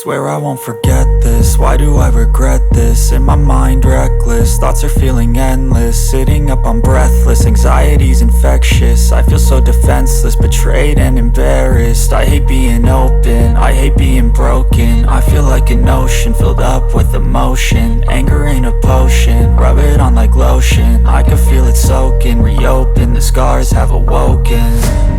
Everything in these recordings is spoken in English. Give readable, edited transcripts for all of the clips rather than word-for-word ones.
Swear I won't forget this, why do I regret this? In my mind reckless, thoughts are feeling endless. Sitting up I'm breathless, anxiety's infectious. I feel so defenseless, betrayed and embarrassed. I hate being open, I hate being broken. I feel like an ocean filled up with emotion. Anger ain't a potion, rub it on like lotion. I can feel it soaking, reopen, the scars have awoken.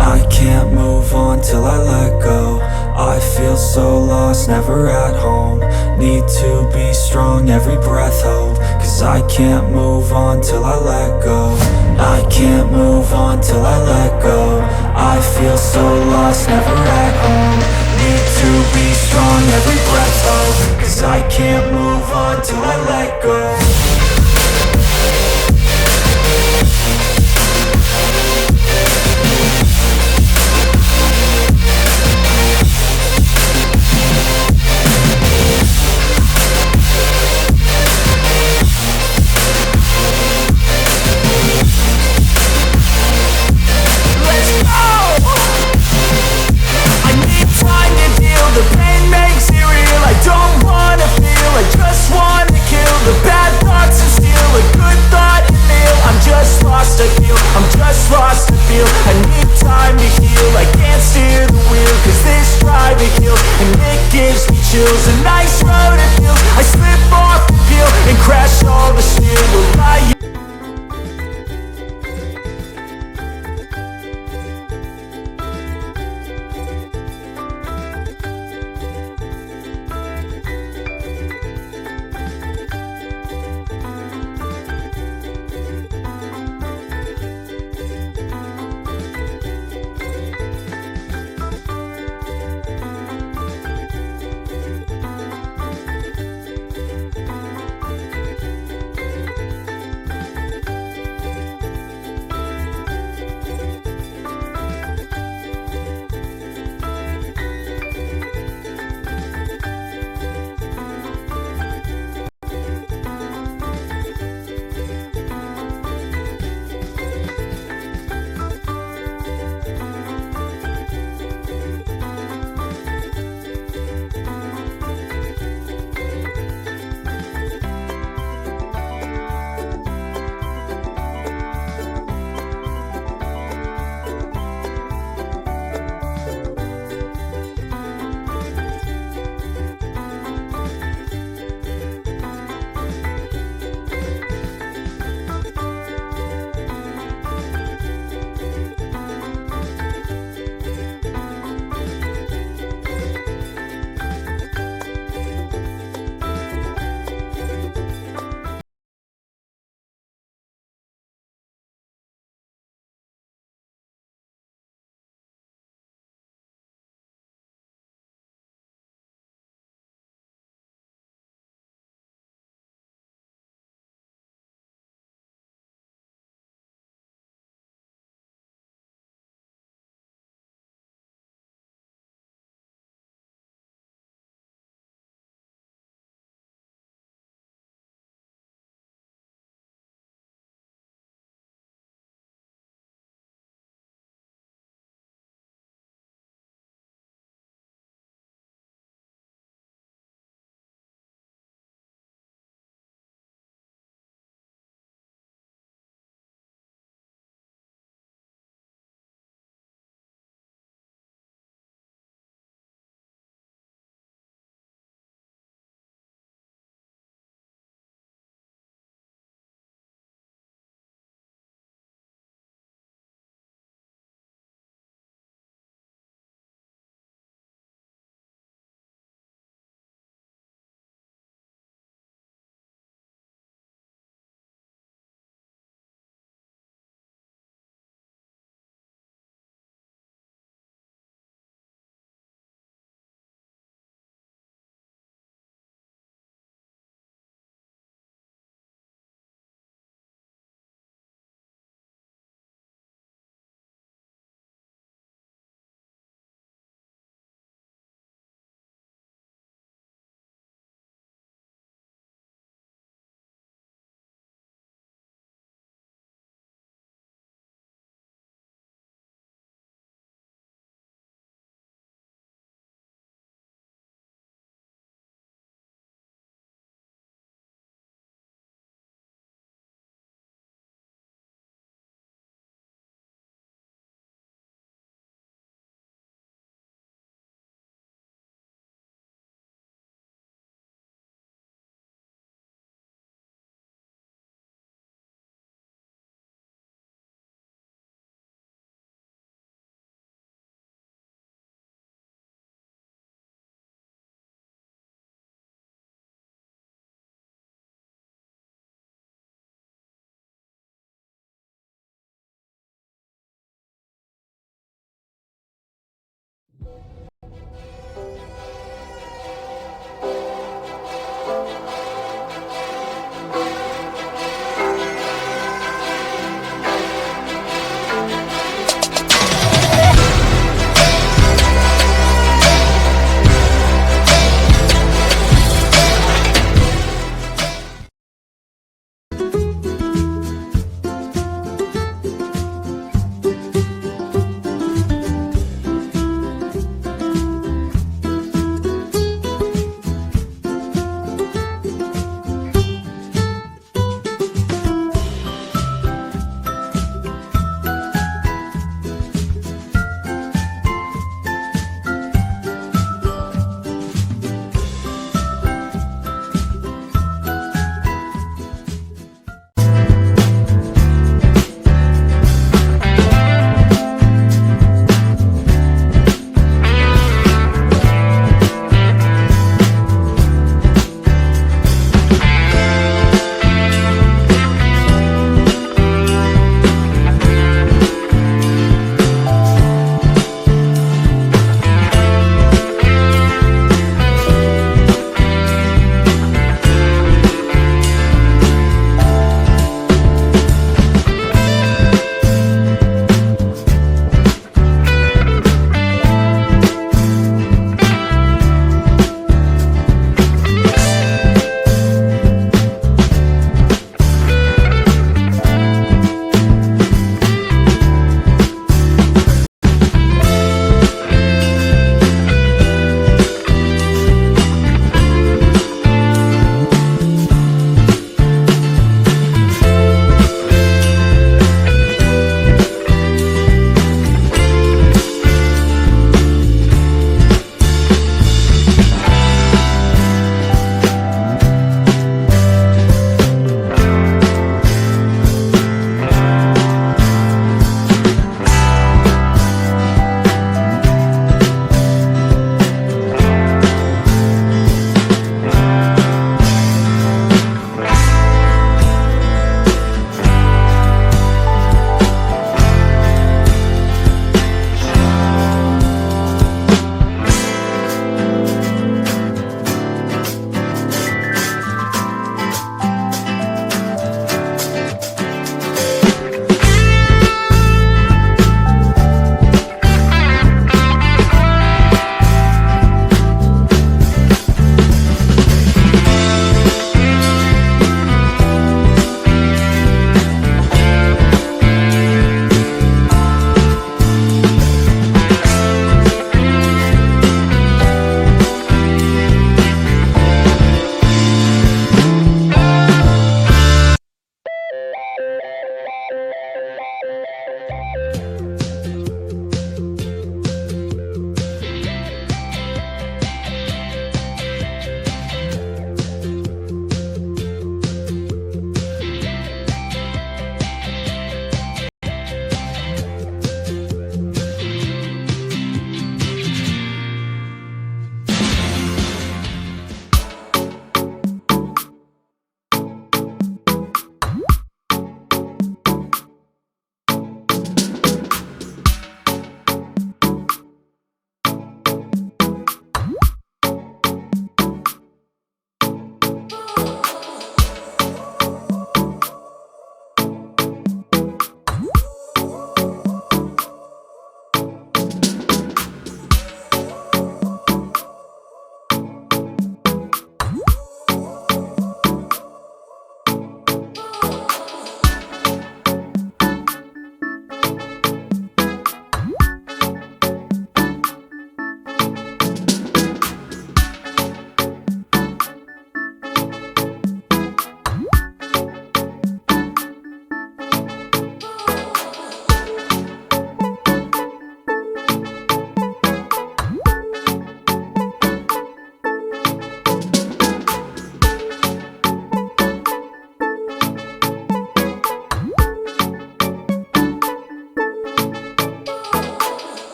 I can't move on till I let go. I feel so lost, never at home. Need to be strong, every breath hope. Cause I can't move on till I let go. I can't move on till I let go. I feel so lost, never at home. Need to be strong, every breath hope. Cause I can't move on till I let go. The pain makes it real. I don't wanna feel, I just wanna kill the bad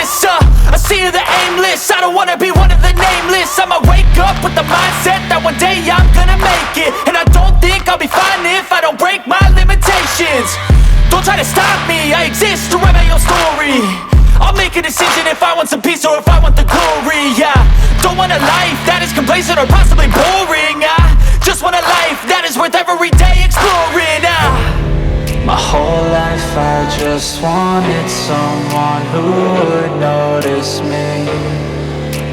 endless, a sea of the aimless. I don't wanna be one of the nameless. I'ma wake up with the mindset that one day I'm gonna make it. And I don't think I'll be fine if I don't break my limitations. Don't try to stop me, I exist to write my own story. I'll make a decision if I want some peace or if I want the glory, yeah. Don't want a life that is complacent or possibly boring. I just want a life that is worth every day exploring. My whole life I just wanted someone who would notice me.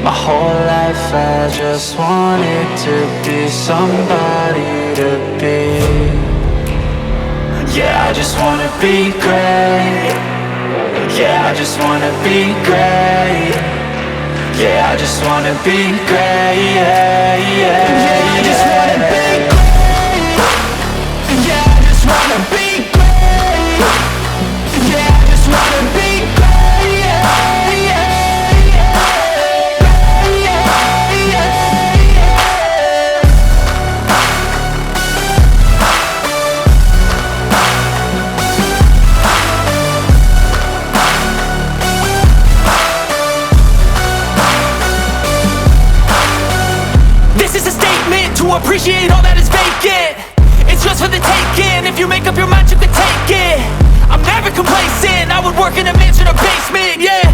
My whole life I just wanted to be somebody to be. Yeah, I just wanna be great. Yeah, I just wanna be great. Yeah, I just wanna be great. Yeah, yeah, yeah, I just wanna be great. Yeah, I just wanna be great. Yeah, I just wanna be great. Yeah, yeah, yeah, yeah, yeah. This is a statement to appreciate all that is vacant. It's just for the taking. If you make up your mind, you can take it. I'm never complacent. I would work in a mansion or basement, yeah.